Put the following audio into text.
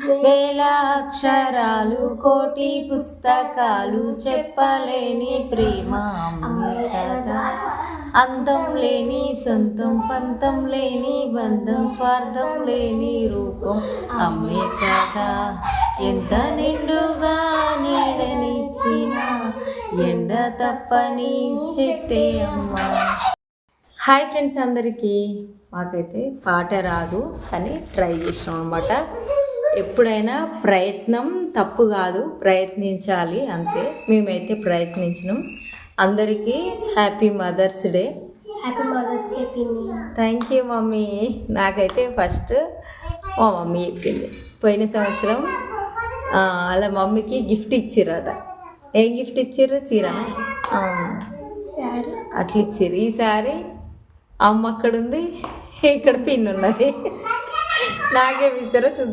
వేల అక్షరాలు కోటి పుస్తకాలు చెప్పలేని ప్రేమ అమ్మే కథ. అందం లేని సొంతం పంతం లేని బంధం స్వార్థం లేని రూపం అమ్మే కథ. ఎంత నిండుగా నీడనిచ్చిన ఎండ తప్పని చెట్టే అమ్మ. హాయ్ ఫ్రెండ్స్ అందరికీ. మాకైతే పాట రాదు కానీ ట్రై చేసినాం అనమాట. ఎప్పుడైనా ప్రయత్నం తప్పు కాదు, ప్రయత్నించాలి అంతే. మేమైతే ప్రయత్నించినాం. అందరికీ happy mother's day. Happy mother's day పిన్ని. Thank you mummy. నాకైతే ఫస్ట్ మా మమ్మీ చెప్పింది. పోయిన సంవత్సరం అలా మమ్మీకి గిఫ్ట్ ఇచ్చిర్రట. ఏం గిఫ్ట్ ఇచ్చిర్రు? చీర అట్లా ఇచ్చిర్రు. ఈసారి అమ్మ అక్కడ ఉంది, ఇక్కడ పిన్ ఉన్నది. నాకేమి ఇస్తారో చూద్దాం.